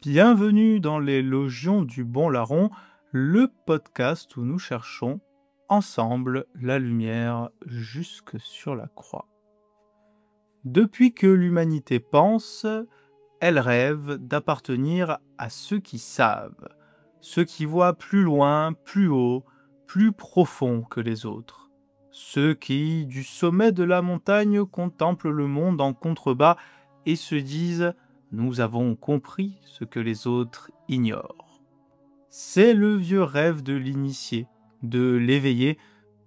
Bienvenue dans les Logions du Bon Larron, le podcast où nous cherchons ensemble la lumière jusque sur la croix. Depuis que l'humanité pense, elle rêve d'appartenir à ceux qui savent, ceux qui voient plus loin, plus haut, plus profond que les autres, ceux qui, du sommet de la montagne, contemplent le monde en contrebas et se disent « Nous avons compris ce que les autres ignorent ». C'est le vieux rêve de l'initié, de l'éveillé,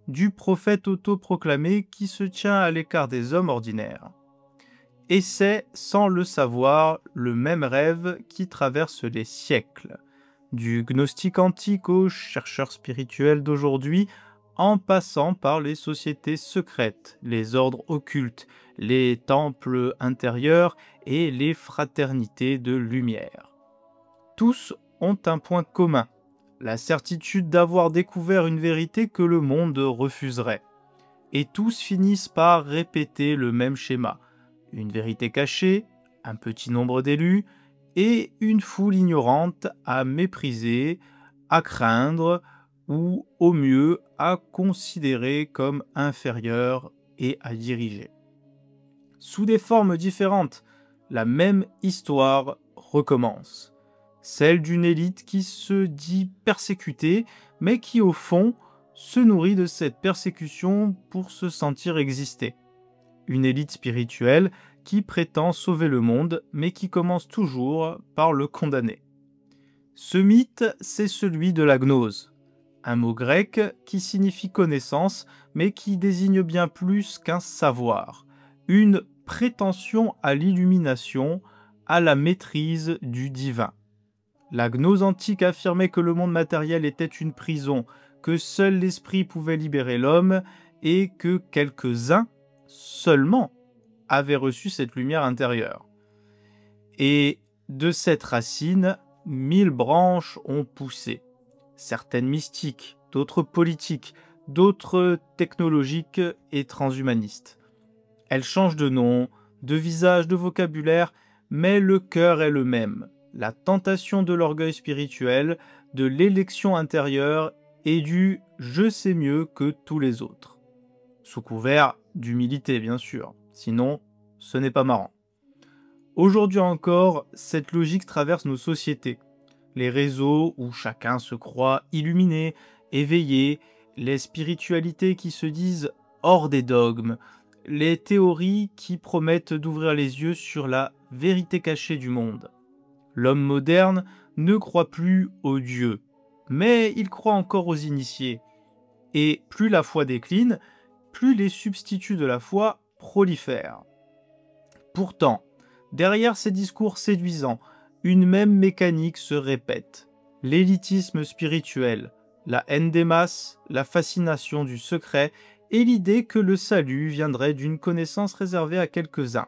du prophète autoproclamé qui se tient à l'écart des hommes ordinaires. Et c'est, sans le savoir, le même rêve qui traverse les siècles, du gnostique antique aux chercheurs spirituels d'aujourd'hui, en passant par les sociétés secrètes, les ordres occultes, les temples intérieurs et les fraternités de lumière. Tous ont un point commun, la certitude d'avoir découvert une vérité que le monde refuserait. Et tous finissent par répéter le même schéma, une vérité cachée, un petit nombre d'élus, et une foule ignorante à mépriser, à craindre, ou au mieux à considérer comme inférieure et à diriger. Sous des formes différentes, la même histoire recommence. Celle d'une élite qui se dit persécutée, mais qui au fond se nourrit de cette persécution pour se sentir exister. Une élite spirituelle qui prétend sauver le monde, mais qui commence toujours par le condamner. Ce mythe, c'est celui de la gnose, un mot grec qui signifie connaissance, mais qui désigne bien plus qu'un savoir, une prétention à l'illumination, à la maîtrise du divin. La gnose antique affirmait que le monde matériel était une prison, que seul l'esprit pouvait libérer l'homme, et que quelques-uns seulement avaient reçu cette lumière intérieure. Et de cette racine, 1000 branches ont poussé. Certaines mystiques, d'autres politiques, d'autres technologiques et transhumanistes. Elles changent de nom, de visage, de vocabulaire, mais le cœur est le même. La tentation de l'orgueil spirituel, de l'élection intérieure et du « je sais mieux que tous les autres ». Sous couvert d'humilité, bien sûr, sinon ce n'est pas marrant. Aujourd'hui encore, cette logique traverse nos sociétés. Les réseaux où chacun se croit illuminé, éveillé, les spiritualités qui se disent hors des dogmes, les théories qui promettent d'ouvrir les yeux sur la vérité cachée du monde. L'homme moderne ne croit plus aux dieux, mais il croit encore aux initiés. Et plus la foi décline, plus les substituts de la foi prolifèrent. Pourtant, derrière ces discours séduisants, une même mécanique se répète. L'élitisme spirituel, la haine des masses, la fascination du secret et l'idée que le salut viendrait d'une connaissance réservée à quelques-uns.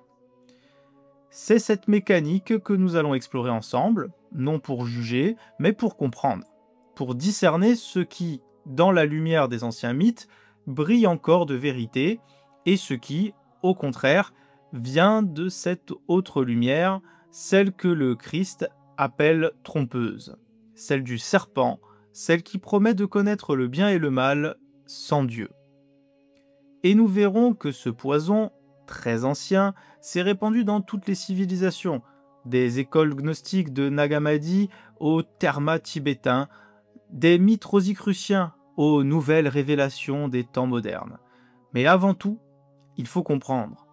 C'est cette mécanique que nous allons explorer ensemble, non pour juger, mais pour comprendre, pour discerner ce qui, dans la lumière des anciens mythes, brille encore de vérité, et ce qui, au contraire, vient de cette autre lumière, celle que le Christ appelle trompeuse, celle du serpent, celle qui promet de connaître le bien et le mal sans Dieu. Et nous verrons que ce poison, très ancien, s'est répandu dans toutes les civilisations, des écoles gnostiques de Nag Hammadi aux termas tibétains, des mythes rosicruciens aux nouvelles révélations des temps modernes. Mais avant tout, il faut comprendre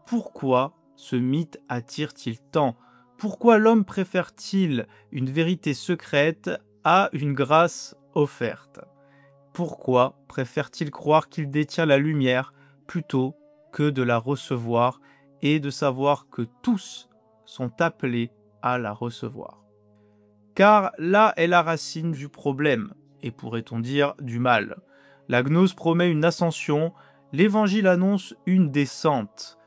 pourquoi ce mythe attire-t-il tant ? Pourquoi l'homme préfère-t-il une vérité secrète à une grâce offerte ? Pourquoi préfère-t-il croire qu'il détient la lumière plutôt que de la recevoir et de savoir que tous sont appelés à la recevoir ? Car là est la racine du problème, et pourrait-on dire du mal. La gnose promet une ascension, l'évangile annonce une descente.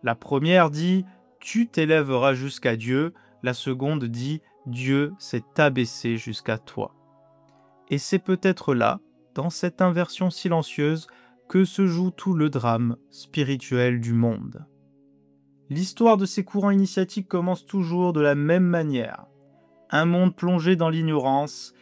La première dit « tu t'élèveras jusqu'à Dieu », la seconde dit « Dieu s'est abaissé jusqu'à toi ». Et c'est peut-être là, dans cette inversion silencieuse, que se joue tout le drame spirituel du monde. L'histoire de ces courants initiatiques commence toujours de la même manière. un monde plongé dans l'ignorance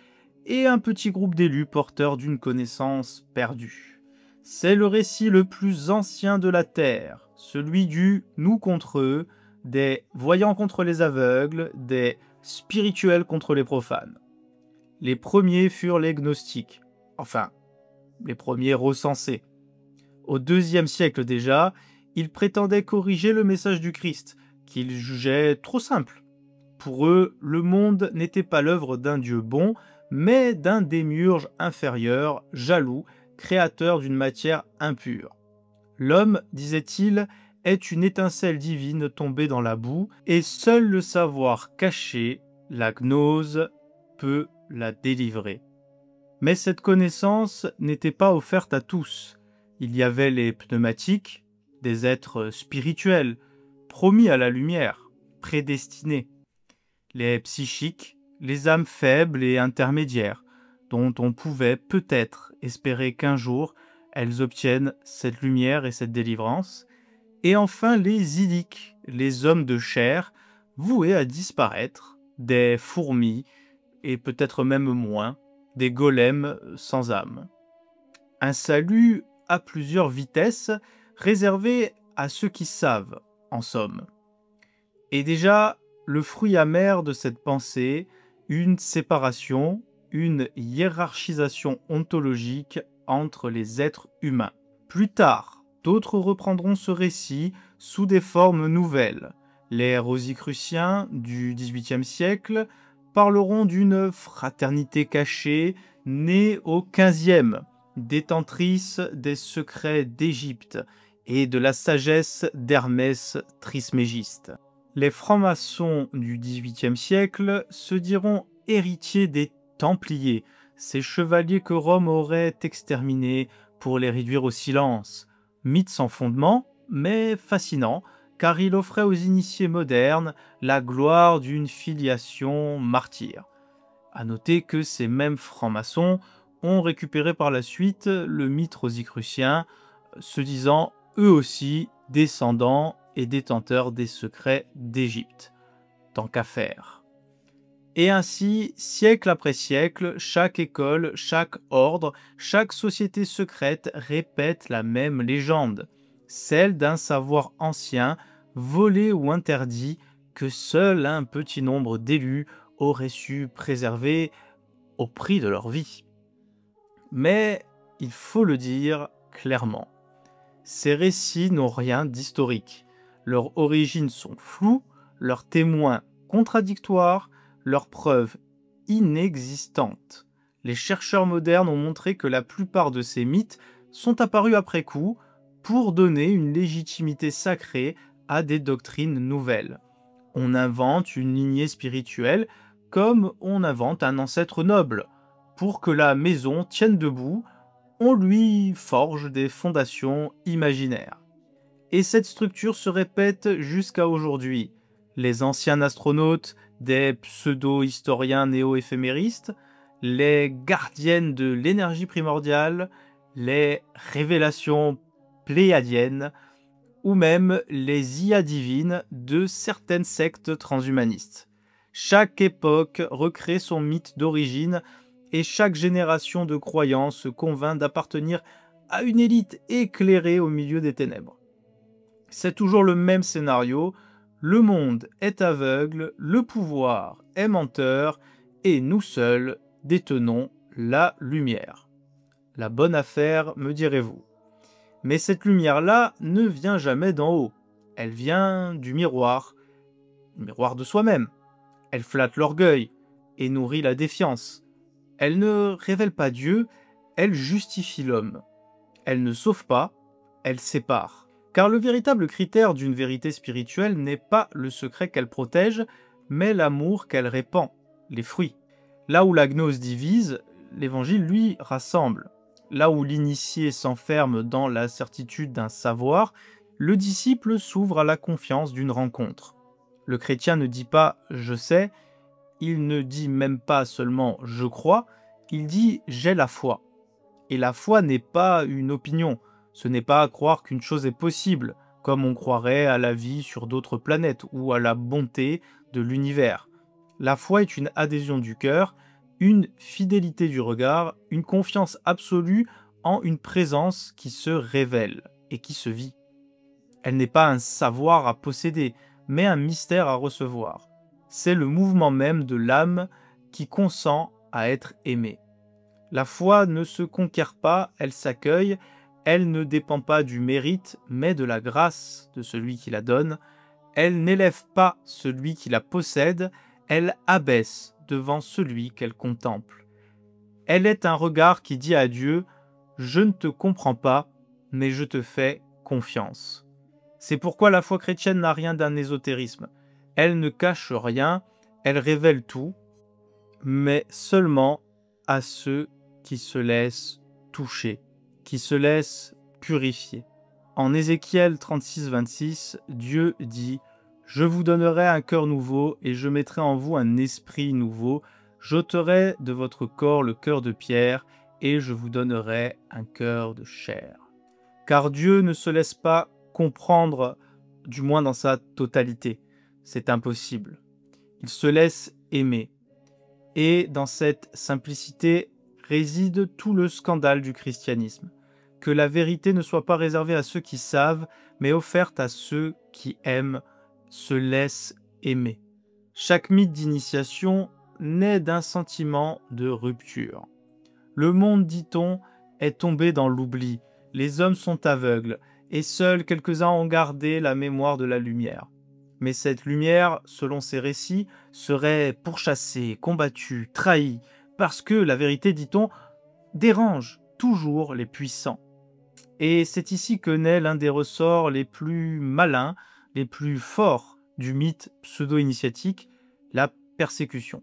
et un petit groupe d'élus porteurs d'une connaissance perdue. C'est le récit le plus ancien de la Terre, celui du nous contre eux, des voyants contre les aveugles, des spirituels contre les profanes. Les premiers furent les gnostiques, enfin, les premiers recensés. Au IIe siècle déjà, ils prétendaient corriger le message du Christ, qu'ils jugeaient trop simple. Pour eux, le monde n'était pas l'œuvre d'un Dieu bon, mais d'un démiurge inférieur, jaloux, créateur d'une matière impure. L'homme, disait-il, est une étincelle divine tombée dans la boue, et seul le savoir caché, la gnose, peut la délivrer. Mais cette connaissance n'était pas offerte à tous. Il y avait les pneumatiques, des êtres spirituels, promis à la lumière, prédestinés. Les psychiques, les âmes faibles et intermédiaires, dont on pouvait peut-être espérer qu'un jour elles obtiennent cette lumière et cette délivrance, et enfin les idylliques, les hommes de chair, voués à disparaître, des fourmis, et peut-être même moins, des golems sans âme. Un salut à plusieurs vitesses, réservé à ceux qui savent, en somme. Et déjà, le fruit amer de cette pensée, une séparation, une hiérarchisation ontologique entre les êtres humains. Plus tard, d'autres reprendront ce récit sous des formes nouvelles. Les rosicruciens du XVIIIe siècle parleront d'une fraternité cachée née au XVe, détentrice des secrets d'Égypte et de la sagesse d'Hermès Trismégiste. Les francs-maçons du XVIIIe siècle se diront héritiers des Templiers, ces chevaliers que Rome aurait exterminés pour les réduire au silence. Mythe sans fondement, mais fascinant, car il offrait aux initiés modernes la gloire d'une filiation martyre. À noter que ces mêmes francs-maçons ont récupéré par la suite le mythe rosicrucien, se disant eux aussi descendants et détenteurs des secrets d'Égypte. Tant qu'à faire. Et ainsi, siècle après siècle, chaque école, chaque ordre, chaque société secrète répète la même légende, celle d'un savoir ancien, volé ou interdit, que seul un petit nombre d'élus auraient su préserver au prix de leur vie. Mais il faut le dire clairement, ces récits n'ont rien d'historique. Leurs origines sont floues, leurs témoins contradictoires, leurs preuves inexistantes. Les chercheurs modernes ont montré que la plupart de ces mythes sont apparus après coup pour donner une légitimité sacrée à des doctrines nouvelles. On invente une lignée spirituelle comme on invente un ancêtre noble. Pour que la maison tienne debout, on lui forge des fondations imaginaires. Et cette structure se répète jusqu'à aujourd'hui. Les anciens astronautes, des pseudo-historiens néo-éphéméristes, les gardiennes de l'énergie primordiale, les révélations pléiadiennes, ou même les IA divines de certaines sectes transhumanistes. Chaque époque recrée son mythe d'origine et chaque génération de croyants se convainc d'appartenir à une élite éclairée au milieu des ténèbres. C'est toujours le même scénario, le monde est aveugle, le pouvoir est menteur, et nous seuls détenons la lumière. La bonne affaire, me direz-vous. Mais cette lumière-là ne vient jamais d'en haut, elle vient du miroir, le miroir de soi-même. Elle flatte l'orgueil et nourrit la défiance. Elle ne révèle pas Dieu, elle justifie l'homme. Elle ne sauve pas, elle sépare. Car le véritable critère d'une vérité spirituelle n'est pas le secret qu'elle protège, mais l'amour qu'elle répand, les fruits. Là où la gnose divise, l'évangile, lui, rassemble. Là où l'initié s'enferme dans la certitude d'un savoir, le disciple s'ouvre à la confiance d'une rencontre. Le chrétien ne dit pas « je sais », il ne dit même pas seulement « je crois », il dit « j'ai la foi ». Et la foi n'est pas une opinion, ce n'est pas croire qu'une chose est possible, comme on croirait à la vie sur d'autres planètes ou à la bonté de l'univers. La foi est une adhésion du cœur, une fidélité du regard, une confiance absolue en une présence qui se révèle et qui se vit. Elle n'est pas un savoir à posséder, mais un mystère à recevoir. C'est le mouvement même de l'âme qui consent à être aimée. La foi ne se conquiert pas, elle s'accueille, elle ne dépend pas du mérite, mais de la grâce de celui qui la donne. Elle n'élève pas celui qui la possède, elle abaisse devant celui qu'elle contemple. Elle est un regard qui dit à Dieu « Je ne te comprends pas, mais je te fais confiance ». C'est pourquoi la foi chrétienne n'a rien d'un ésotérisme. Elle ne cache rien, elle révèle tout, mais seulement à ceux qui se laissent toucher, qui se laissent purifier. En Ézéchiel 36, 26, Dieu dit « Je vous donnerai un cœur nouveau et je mettrai en vous un esprit nouveau. J'ôterai de votre corps le cœur de pierre et je vous donnerai un cœur de chair. » Car Dieu ne se laisse pas comprendre, du moins dans sa totalité. C'est impossible. Il se laisse aimer. Et dans cette simplicité réside tout le scandale du christianisme. Que la vérité ne soit pas réservée à ceux qui savent, mais offerte à ceux qui aiment, se laissent aimer. Chaque mythe d'initiation naît d'un sentiment de rupture. Le monde, dit-on, est tombé dans l'oubli. Les hommes sont aveugles, et seuls quelques-uns ont gardé la mémoire de la lumière. Mais cette lumière, selon ces récits, serait pourchassée, combattue, trahie, parce que la vérité, dit-on, dérange toujours les puissants. Et c'est ici que naît l'un des ressorts les plus malins, les plus forts du mythe pseudo-initiatique, la persécution.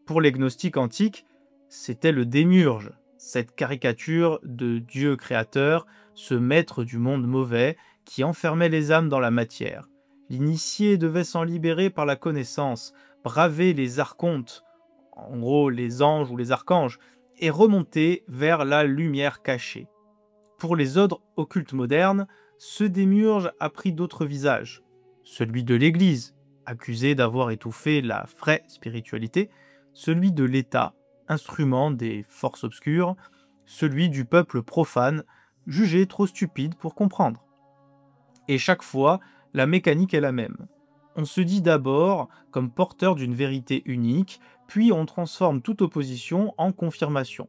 Pour les gnostiques antiques, c'était le démiurge, cette caricature de Dieu créateur, ce maître du monde mauvais qui enfermait les âmes dans la matière. L'initié devait s'en libérer par la connaissance, braver les archontes, en gros les anges ou les archanges, et remonter vers la lumière cachée. Pour les ordres occultes modernes, ce démiurge a pris d'autres visages. Celui de l'Église, accusé d'avoir étouffé la vraie spiritualité, celui de l'État, instrument des forces obscures, celui du peuple profane, jugé trop stupide pour comprendre. Et chaque fois, la mécanique est la même. On se dit d'abord comme porteur d'une vérité unique, puis on transforme toute opposition en confirmation.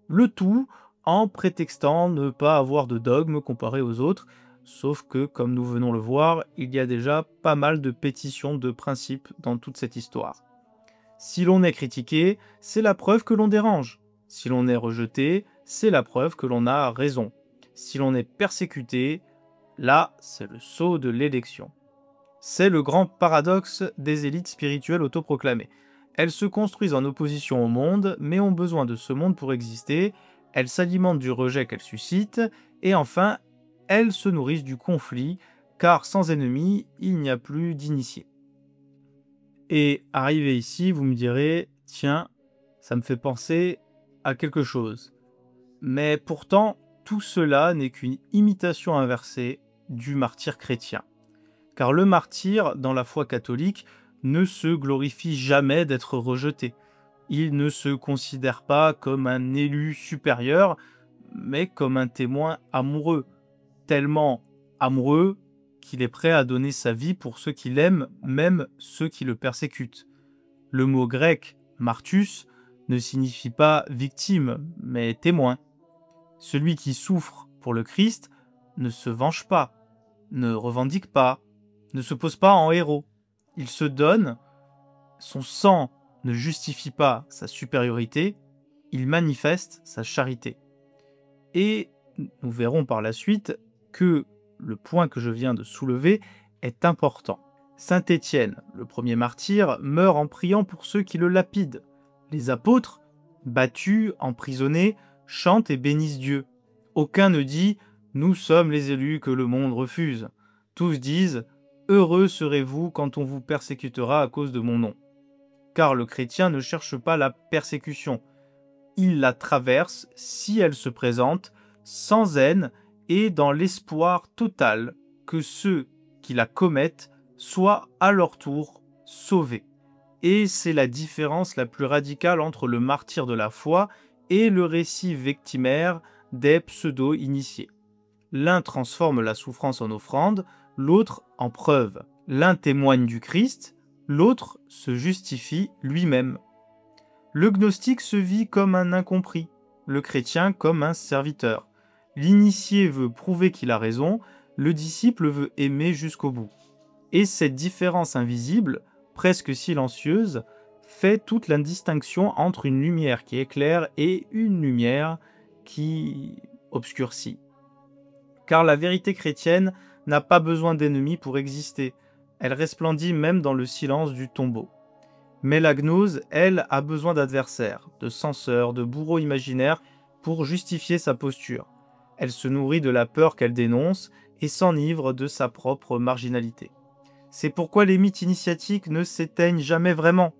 Le tout en prétextant ne pas avoir de dogme comparé aux autres, sauf que, comme nous venons le voir, il y a déjà pas mal de pétitions de principes dans toute cette histoire. Si l'on est critiqué, c'est la preuve que l'on dérange. Si l'on est rejeté, c'est la preuve que l'on a raison. Si l'on est persécuté, là, c'est le sceau de l'élection. C'est le grand paradoxe des élites spirituelles autoproclamées. Elles se construisent en opposition au monde, mais ont besoin de ce monde pour exister. Elles s'alimentent du rejet qu'elles suscitent, et enfin, elles se nourrissent du conflit, car sans ennemis, il n'y a plus d'initiés. Et arrivé ici, vous me direz, tiens, ça me fait penser à quelque chose. Mais pourtant, tout cela n'est qu'une imitation inversée du martyr chrétien. Car le martyr, dans la foi catholique, ne se glorifie jamais d'être rejeté. Il ne se considère pas comme un élu supérieur, mais comme un témoin amoureux, tellement amoureux qu'il est prêt à donner sa vie pour ceux qu'il aime, même ceux qui le persécutent. Le mot grec « martus » ne signifie pas victime, mais témoin. Celui qui souffre pour le Christ ne se venge pas, ne revendique pas, ne se pose pas en héros. Il se donne, son sang ne justifie pas sa supériorité, il manifeste sa charité. Et nous verrons par la suite que le point que je viens de soulever est important. Saint Étienne, le premier martyr, meurt en priant pour ceux qui le lapident. Les apôtres, battus, emprisonnés, chantent et bénissent Dieu. Aucun ne dit « Nous sommes les élus que le monde refuse ». Tous disent « Heureux serez-vous quand on vous persécutera à cause de mon nom ». Car le chrétien ne cherche pas la persécution. Il la traverse si elle se présente, sans haine et dans l'espoir total que ceux qui la commettent soient à leur tour sauvés. et c'est la différence la plus radicale entre le martyre de la foi et le récit victimaire des pseudo-initiés. L'un transforme la souffrance en offrande, l'autre en preuve. L'un témoigne du Christ, l'autre se justifie lui-même. Le gnostique se vit comme un incompris, le chrétien comme un serviteur. L'initié veut prouver qu'il a raison, le disciple veut aimer jusqu'au bout. Et cette différence invisible, presque silencieuse, fait toute la distinction entre une lumière qui éclaire et une lumière qui obscurcit. Car la vérité chrétienne n'a pas besoin d'ennemis pour exister, elle resplendit même dans le silence du tombeau. Mais la gnose, elle, a besoin d'adversaires, de censeurs, de bourreaux imaginaires pour justifier sa posture. Elle se nourrit de la peur qu'elle dénonce et s'enivre de sa propre marginalité. C'est pourquoi les mythes initiatiques ne s'éteignent jamais vraiment.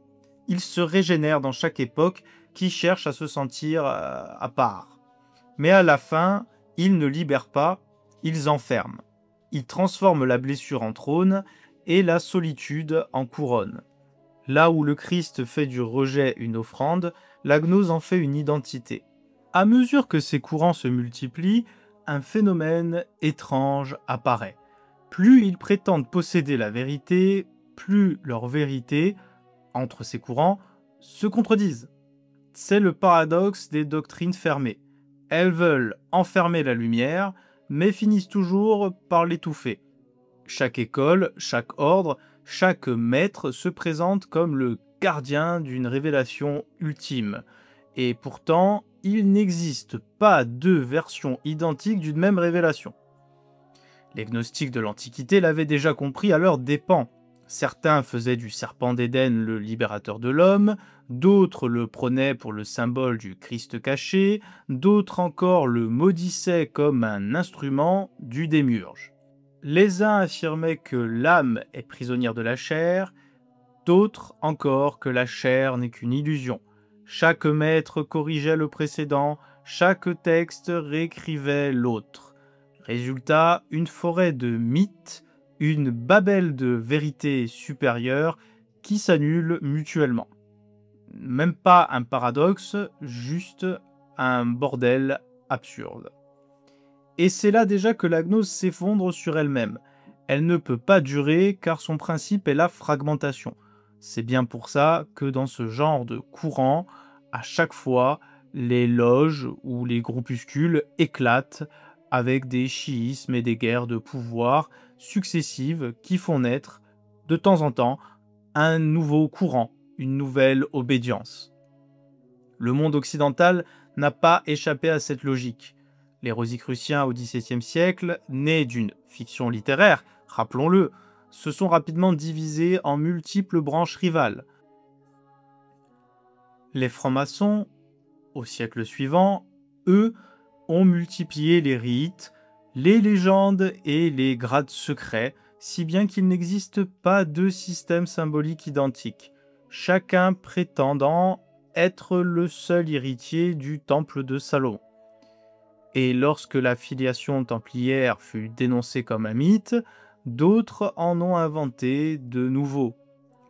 Ils se régénèrent dans chaque époque qui cherche à se sentir à part. Mais à la fin, ils ne libèrent pas, ils enferment. Ils transforment la blessure en trône et la solitude en couronne. Là où le Christ fait du rejet une offrande, la gnose en fait une identité. À mesure que ces courants se multiplient, un phénomène étrange apparaît. Plus ils prétendent posséder la vérité, plus leurs vérités, entre ces courants, se contredisent. C'est le paradoxe des doctrines fermées. Elles veulent enfermer la lumière, mais finissent toujours par l'étouffer. Chaque école, chaque ordre, chaque maître se présente comme le gardien d'une révélation ultime. Et pourtant, il n'existe pas deux versions identiques d'une même révélation. Les gnostiques de l'Antiquité l'avaient déjà compris à leurs dépens. Certains faisaient du serpent d'Éden le libérateur de l'homme, d'autres le prenaient pour le symbole du Christ caché, d'autres encore le maudissaient comme un instrument du démiurge. Les uns affirmaient que l'âme est prisonnière de la chair, d'autres encore que la chair n'est qu'une illusion. Chaque maître corrigeait le précédent, chaque texte réécrivait l'autre. Résultat, une forêt de mythes, une babel de vérités supérieures qui s'annulent mutuellement. Même pas un paradoxe, juste un bordel absurde. Et c'est là déjà que la gnose s'effondre sur elle-même. Elle ne peut pas durer car son principe est la fragmentation. C'est bien pour ça que dans ce genre de courant, à chaque fois, les loges ou les groupuscules éclatent avec des chiismes et des guerres de pouvoir successives qui font naître, de temps en temps, un nouveau courant, une nouvelle obédience. Le monde occidental n'a pas échappé à cette logique. Les Rosicruciens au XVIIe siècle, nés d'une fiction littéraire, rappelons-le, se sont rapidement divisés en multiples branches rivales. Les francs-maçons, au siècle suivant, eux, ont multiplié les rites, les légendes et les grades secrets, si bien qu'il n'existe pas deux systèmes symboliques identiques, chacun prétendant être le seul héritier du temple de Salomon. Et lorsque la filiation templière fut dénoncée comme un mythe, d'autres en ont inventé de nouveaux.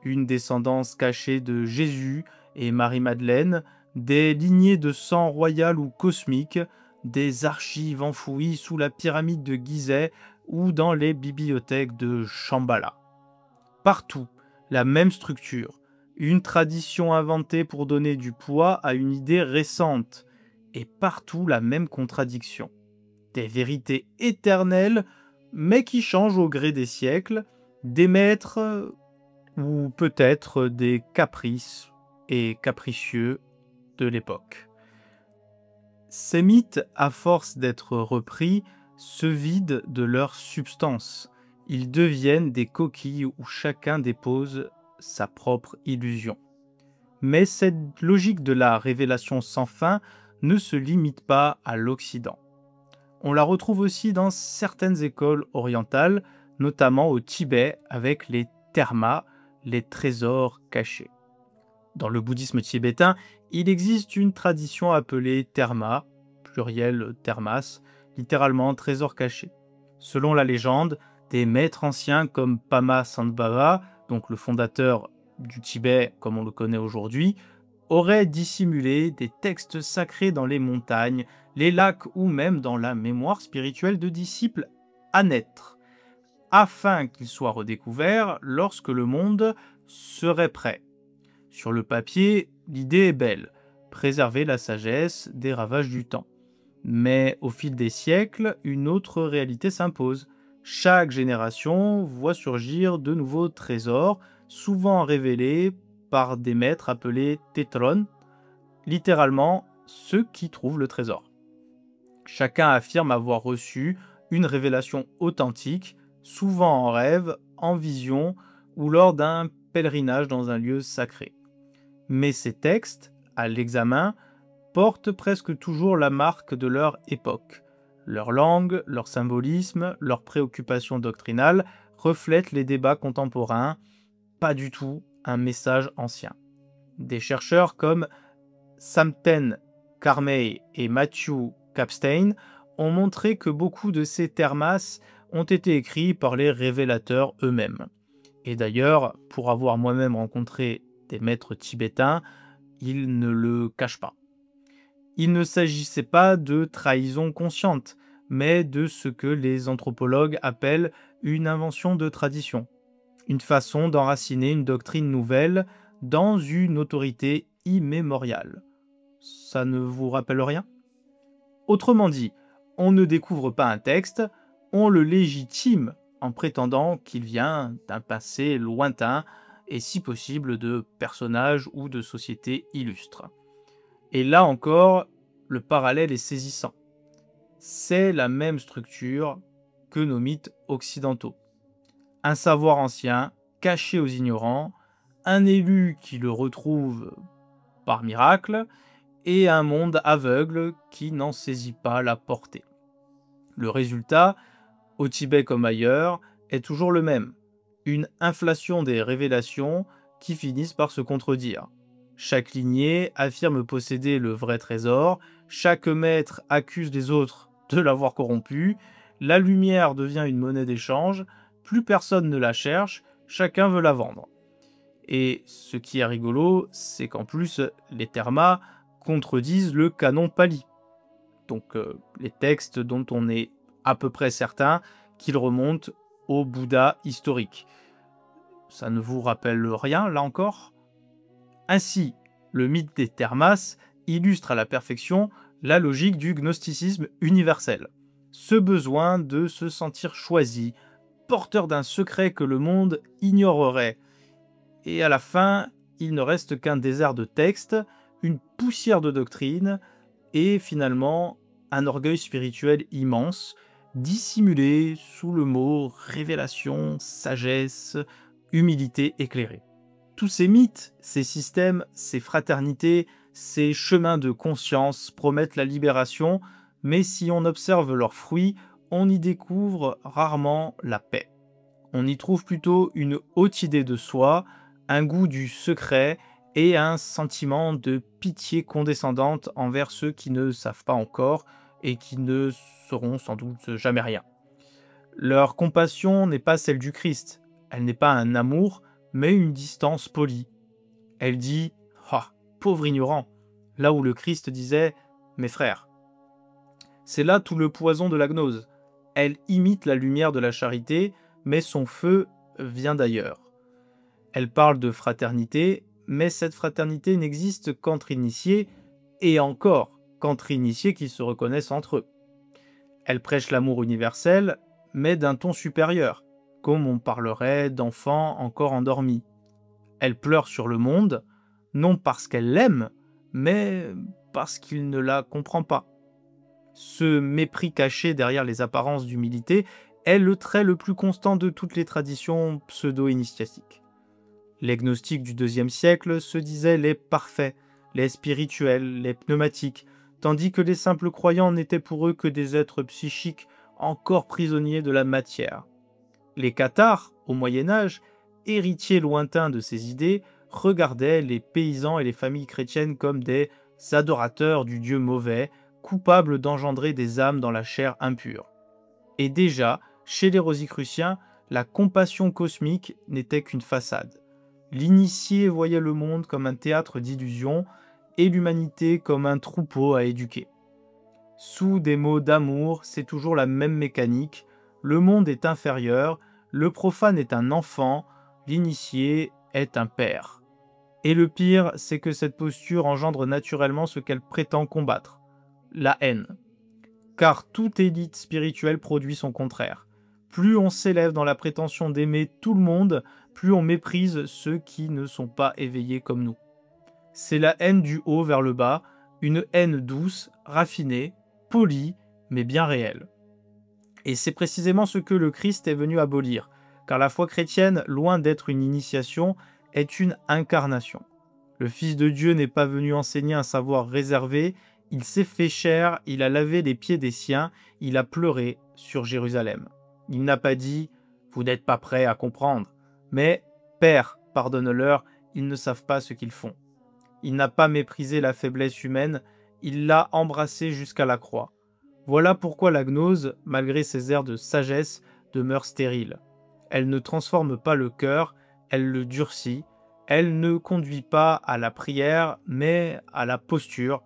Une descendance cachée de Jésus et Marie-Madeleine, des lignées de sang royal ou cosmique, des archives enfouies sous la pyramide de Gizeh ou dans les bibliothèques de Shambhala. Partout, la même structure, une tradition inventée pour donner du poids à une idée récente, et partout la même contradiction. Des vérités éternelles, mais qui changent au gré des siècles, des maîtres ou peut-être des caprices et capricieux de l'époque. Ces mythes, à force d'être repris, se vident de leur substance. Ils deviennent des coquilles où chacun dépose sa propre illusion. Mais cette logique de la révélation sans fin ne se limite pas à l'Occident. On la retrouve aussi dans certaines écoles orientales, notamment au Tibet avec les termas, les trésors cachés. Dans le bouddhisme tibétain, il existe une tradition appelée terma, pluriel termas, littéralement trésor caché. Selon la légende, des maîtres anciens comme Pama Sambhava, donc le fondateur du Tibet comme on le connaît aujourd'hui, auraient dissimulé des textes sacrés dans les montagnes, les lacs ou même dans la mémoire spirituelle de disciples à naître, afin qu'ils soient redécouverts lorsque le monde serait prêt. Sur le papier, l'idée est belle, préserver la sagesse des ravages du temps. Mais au fil des siècles, une autre réalité s'impose. Chaque génération voit surgir de nouveaux trésors, souvent révélés par des maîtres appelés tétron, littéralement ceux qui trouvent le trésor. Chacun affirme avoir reçu une révélation authentique, souvent en rêve, en vision ou lors d'un pèlerinage dans un lieu sacré. Mais ces textes, à l'examen, portent presque toujours la marque de leur époque. Leur langue, leur symbolisme, leurs préoccupations doctrinales reflètent les débats contemporains, pas du tout un message ancien. Des chercheurs comme Samten Karmei et Matthew Kapstein ont montré que beaucoup de ces termas ont été écrits par les révélateurs eux-mêmes. Et d'ailleurs, pour avoir moi-même rencontré des maîtres tibétains, ils ne le cachent pas. Il ne s'agissait pas de trahison consciente, mais de ce que les anthropologues appellent une invention de tradition, une façon d'enraciner une doctrine nouvelle dans une autorité immémoriale. Ça ne vous rappelle rien? Autrement dit, on ne découvre pas un texte, on le légitime en prétendant qu'il vient d'un passé lointain et si possible de personnages ou de sociétés illustres. Et là encore, le parallèle est saisissant. C'est la même structure que nos mythes occidentaux. Un savoir ancien, caché aux ignorants, un élu qui le retrouve par miracle, et un monde aveugle qui n'en saisit pas la portée. Le résultat, au Tibet comme ailleurs, est toujours le même. Une inflation des révélations qui finissent par se contredire. Chaque lignée affirme posséder le vrai trésor, chaque maître accuse les autres de l'avoir corrompu, la lumière devient une monnaie d'échange, plus personne ne la cherche, chacun veut la vendre. Et ce qui est rigolo, c'est qu'en plus, les termas contredisent le canon pali. Donc les textes dont on est à peu près certain qu'ils remontent au Bouddha historique. Ça ne vous rappelle rien, là encore? Ainsi, le mythe des termas illustre à la perfection la logique du gnosticisme universel. Ce besoin de se sentir choisi, porteur d'un secret que le monde ignorerait. Et à la fin, il ne reste qu'un désert de textes, une poussière de doctrine, et finalement un orgueil spirituel immense, dissimulé sous le mot révélation, sagesse, humilité éclairée. Tous ces mythes, ces systèmes, ces fraternités, ces chemins de conscience promettent la libération, mais si on observe leurs fruits, on y découvre rarement la paix. On y trouve plutôt une haute idée de soi, un goût du secret et un sentiment de pitié condescendante envers ceux qui ne savent pas encore et qui ne sauront sans doute jamais rien. Leur compassion n'est pas celle du Christ, elle n'est pas un amour, mais une distance polie. Elle dit « Ah, pauvre ignorant », là où le Christ disait « Mes frères ». C'est là tout le poison de la gnose. Elle imite la lumière de la charité, mais son feu vient d'ailleurs. Elle parle de fraternité, mais cette fraternité n'existe qu'entre initiés, et encore qu'entre initiés qui se reconnaissent entre eux. Elle prêche l'amour universel, mais d'un ton supérieur, comme on parlerait d'enfants encore endormis. Elle pleure sur le monde, non parce qu'elle l'aime, mais parce qu'il ne la comprend pas. Ce mépris caché derrière les apparences d'humilité est le trait le plus constant de toutes les traditions pseudo-initiatiques. Les gnostiques du IIe siècle se disaient les parfaits, les spirituels, les pneumatiques, tandis que les simples croyants n'étaient pour eux que des êtres psychiques encore prisonniers de la matière. Les cathares, au Moyen-Âge, héritiers lointains de ces idées, regardaient les paysans et les familles chrétiennes comme des adorateurs du Dieu mauvais, coupables d'engendrer des âmes dans la chair impure. Et déjà, chez les Rosicruciens, la compassion cosmique n'était qu'une façade. L'initié voyait le monde comme un théâtre d'illusions et l'humanité comme un troupeau à éduquer. Sous des mots d'amour, c'est toujours la même mécanique. Le monde est inférieur, le profane est un enfant, l'initié est un père. Et le pire, c'est que cette posture engendre naturellement ce qu'elle prétend combattre, la haine. Car toute élite spirituelle produit son contraire. Plus on s'élève dans la prétention d'aimer tout le monde, plus on méprise ceux qui ne sont pas éveillés comme nous. C'est la haine du haut vers le bas, une haine douce, raffinée, polie, mais bien réelle. Et c'est précisément ce que le Christ est venu abolir, car la foi chrétienne, loin d'être une initiation, est une incarnation. Le Fils de Dieu n'est pas venu enseigner un savoir réservé, il s'est fait chair, il a lavé les pieds des siens, il a pleuré sur Jérusalem. Il n'a pas dit « Vous n'êtes pas prêts à comprendre », mais « Père, pardonne-leur, ils ne savent pas ce qu'ils font ». Il n'a pas méprisé la faiblesse humaine, il l'a embrassée jusqu'à la croix. Voilà pourquoi la gnose, malgré ses airs de sagesse, demeure stérile. Elle ne transforme pas le cœur, elle le durcit. Elle ne conduit pas à la prière, mais à la posture.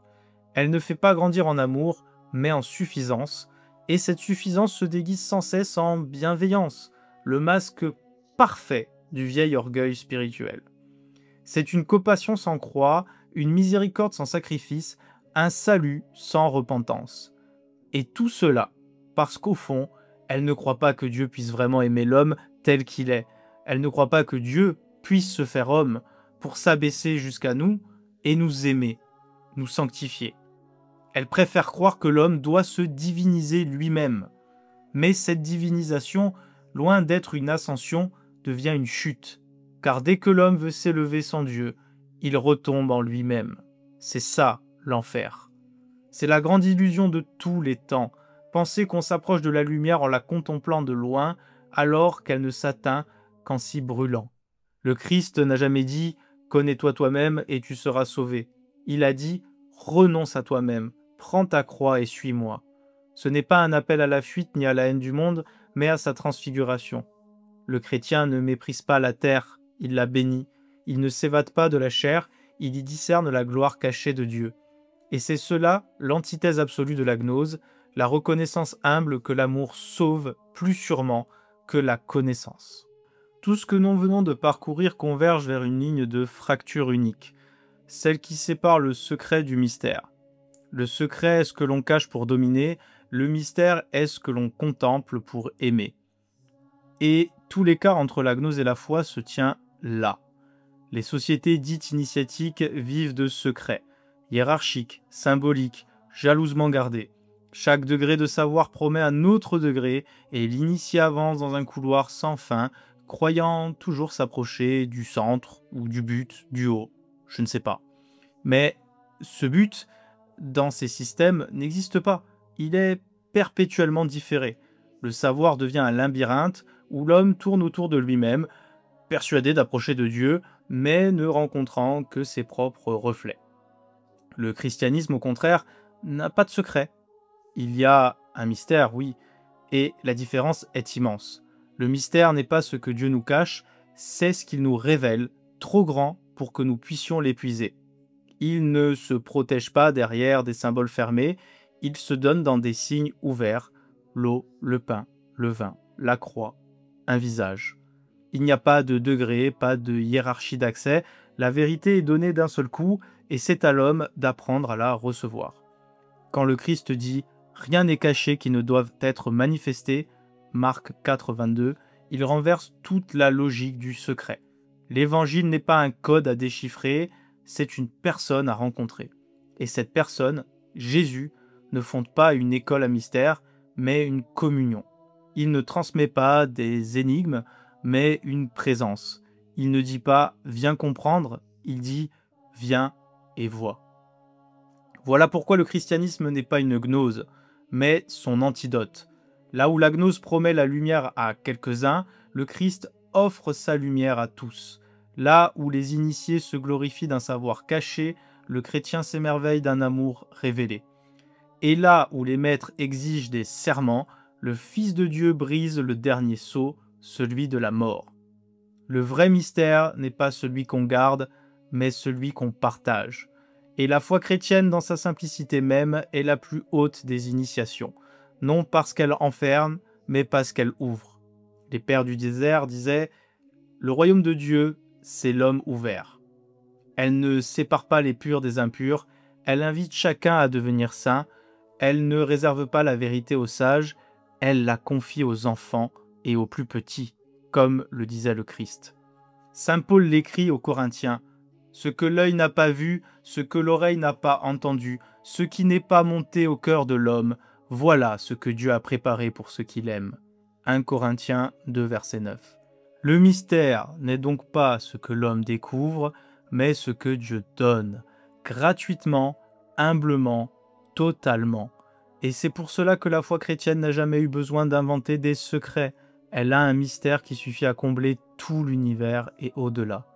Elle ne fait pas grandir en amour, mais en suffisance. Et cette suffisance se déguise sans cesse en bienveillance, le masque parfait du vieil orgueil spirituel. C'est une compassion sans croix, une miséricorde sans sacrifice, un salut sans repentance. Et tout cela, parce qu'au fond, elle ne croit pas que Dieu puisse vraiment aimer l'homme tel qu'il est. Elle ne croit pas que Dieu puisse se faire homme pour s'abaisser jusqu'à nous et nous aimer, nous sanctifier. Elle préfère croire que l'homme doit se diviniser lui-même. Mais cette divinisation, loin d'être une ascension, devient une chute. Car dès que l'homme veut s'élever sans Dieu, il retombe en lui-même. C'est ça, l'enfer. C'est la grande illusion de tous les temps. Penser qu'on s'approche de la lumière en la contemplant de loin, alors qu'elle ne s'atteint qu'en s'y brûlant. Le Christ n'a jamais dit « Connais-toi toi-même et tu seras sauvé ». Il a dit « Renonce à toi-même, prends ta croix et suis-moi ». Ce n'est pas un appel à la fuite ni à la haine du monde, mais à sa transfiguration. Le chrétien ne méprise pas la terre, il la bénit. Il ne s'évade pas de la chair, il y discerne la gloire cachée de Dieu. Et c'est cela, l'antithèse absolue de la gnose, la reconnaissance humble que l'amour sauve plus sûrement que la connaissance. Tout ce que nous venons de parcourir converge vers une ligne de fracture unique, celle qui sépare le secret du mystère. Le secret est ce que l'on cache pour dominer, le mystère est ce que l'on contemple pour aimer. Et tout l'écart entre la gnose et la foi se tient là. Les sociétés dites initiatiques vivent de secrets, hiérarchiques, symboliques, jalousement gardés. Chaque degré de savoir promet un autre degré, et l'initié avance dans un couloir sans fin, croyant toujours s'approcher du centre ou du but, du haut, je ne sais pas. Mais ce but, dans ces systèmes, n'existe pas. Il est perpétuellement différé. Le savoir devient un labyrinthe où l'homme tourne autour de lui-même, persuadé d'approcher de Dieu, mais ne rencontrant que ses propres reflets. Le christianisme, au contraire, n'a pas de secret. Il y a un mystère, oui, et la différence est immense. Le mystère n'est pas ce que Dieu nous cache, c'est ce qu'il nous révèle, trop grand pour que nous puissions l'épuiser. Il ne se protège pas derrière des symboles fermés, il se donne dans des signes ouverts, l'eau, le pain, le vin, la croix, un visage. Il n'y a pas de degré, pas de hiérarchie d'accès, la vérité est donnée d'un seul coup et c'est à l'homme d'apprendre à la recevoir. Quand le Christ dit « Rien n'est caché qui ne doive être manifesté », Marc 4, 22, il renverse toute la logique du secret. L'évangile n'est pas un code à déchiffrer, c'est une personne à rencontrer. Et cette personne, Jésus, ne fonde pas une école à mystère, mais une communion. Il ne transmet pas des énigmes, mais une présence. Il ne dit pas « viens comprendre », il dit « viens et vois ». Voilà pourquoi le christianisme n'est pas une gnose, mais son antidote. Là où la gnose promet la lumière à quelques-uns, le Christ offre sa lumière à tous. Là où les initiés se glorifient d'un savoir caché, le chrétien s'émerveille d'un amour révélé. Et là où les maîtres exigent des serments, le Fils de Dieu brise le dernier sceau, celui de la mort. Le vrai mystère n'est pas celui qu'on garde, mais celui qu'on partage. Et la foi chrétienne, dans sa simplicité même, est la plus haute des initiations, non parce qu'elle enferme, mais parce qu'elle ouvre. Les pères du désert disaient « Le royaume de Dieu, c'est l'homme ouvert ». Elle ne sépare pas les purs des impurs, elle invite chacun à devenir saint, elle ne réserve pas la vérité aux sages, elle la confie aux enfants et aux plus petits, comme le disait le Christ. Saint Paul l'écrit aux Corinthiens « Ce que l'œil n'a pas vu, ce que l'oreille n'a pas entendu, ce qui n'est pas monté au cœur de l'homme, voilà ce que Dieu a préparé pour ceux qui l'aiment. » 1 Corinthiens 2, verset 9. Le mystère n'est donc pas ce que l'homme découvre, mais ce que Dieu donne, gratuitement, humblement, totalement. Et c'est pour cela que la foi chrétienne n'a jamais eu besoin d'inventer des secrets. Elle a un mystère qui suffit à combler tout l'univers et au-delà.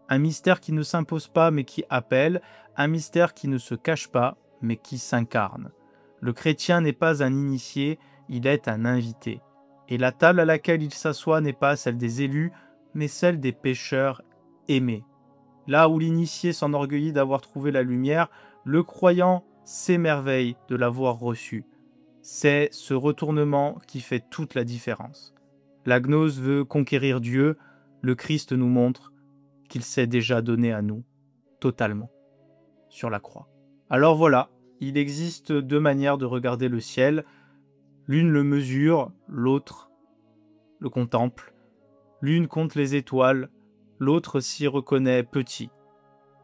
Un mystère qui ne s'impose pas mais qui appelle, un mystère qui ne se cache pas mais qui s'incarne. Le chrétien n'est pas un initié, il est un invité. Et la table à laquelle il s'assoit n'est pas celle des élus, mais celle des pécheurs aimés. Là où l'initié s'enorgueillit d'avoir trouvé la lumière, le croyant s'émerveille de l'avoir reçue. C'est ce retournement qui fait toute la différence. La gnose veut conquérir Dieu, le Christ nous montre qu'il s'est déjà donné à nous, totalement, sur la croix. Alors voilà, il existe deux manières de regarder le ciel. L'une le mesure, l'autre le contemple. L'une compte les étoiles, l'autre s'y reconnaît petit.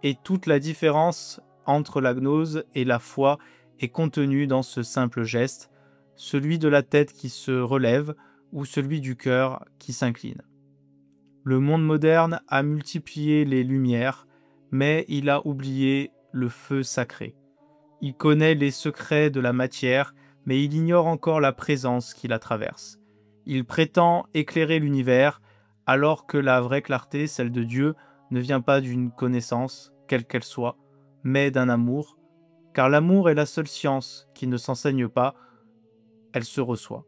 Et toute la différence entre la gnose et la foi est contenue dans ce simple geste, celui de la tête qui se relève ou celui du cœur qui s'incline. Le monde moderne a multiplié les lumières, mais il a oublié le feu sacré. Il connaît les secrets de la matière, mais il ignore encore la présence qui la traverse. Il prétend éclairer l'univers, alors que la vraie clarté, celle de Dieu, ne vient pas d'une connaissance, quelle qu'elle soit, mais d'un amour, car l'amour est la seule science qui ne s'enseigne pas, elle se reçoit.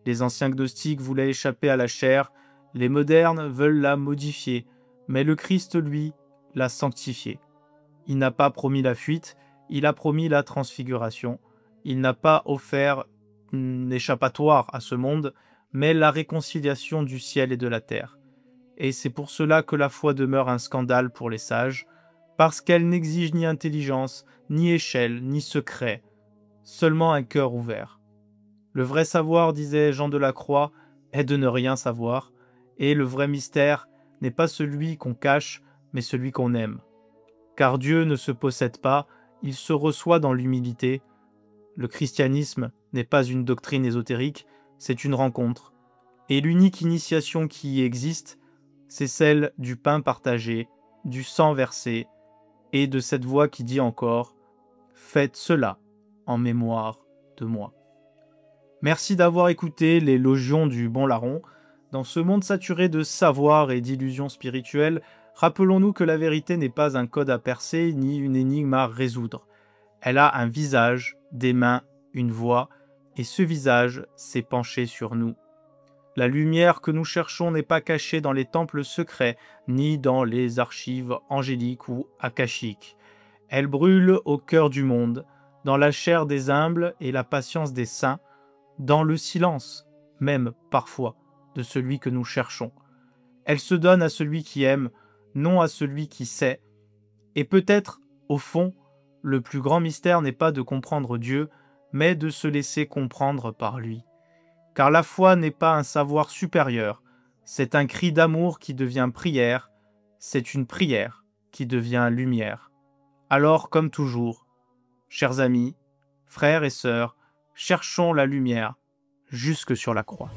Les anciens gnostiques voulaient échapper à la chair, les modernes veulent la modifier, mais le Christ, lui, l'a sanctifiée. Il n'a pas promis la fuite, il a promis la transfiguration. Il n'a pas offert un échappatoire à ce monde, mais la réconciliation du ciel et de la terre. Et c'est pour cela que la foi demeure un scandale pour les sages, parce qu'elle n'exige ni intelligence, ni échelle, ni secret, seulement un cœur ouvert. Le vrai savoir, disait Jean de la Croix, est de ne rien savoir, et le vrai mystère n'est pas celui qu'on cache, mais celui qu'on aime. Car Dieu ne se possède pas, il se reçoit dans l'humilité. Le christianisme n'est pas une doctrine ésotérique, c'est une rencontre. Et l'unique initiation qui existe, c'est celle du pain partagé, du sang versé, et de cette voix qui dit encore « Faites cela en mémoire de moi ». Merci d'avoir écouté les Logions du Bon Larron. Dans ce monde saturé de savoir et d'illusions spirituelles, rappelons-nous que la vérité n'est pas un code à percer ni une énigme à résoudre. Elle a un visage, des mains, une voix, et ce visage s'est penché sur nous. La lumière que nous cherchons n'est pas cachée dans les temples secrets, ni dans les archives angéliques ou akashiques. Elle brûle au cœur du monde, dans la chair des humbles et la patience des saints, dans le silence, même parfois, de celui que nous cherchons. Elle se donne à celui qui aime, non à celui qui sait. Et peut-être, au fond, le plus grand mystère n'est pas de comprendre Dieu, mais de se laisser comprendre par lui. Car la foi n'est pas un savoir supérieur, c'est un cri d'amour qui devient prière, c'est une prière qui devient lumière. Alors, comme toujours, chers amis, frères et sœurs, cherchons la lumière jusque sur la croix.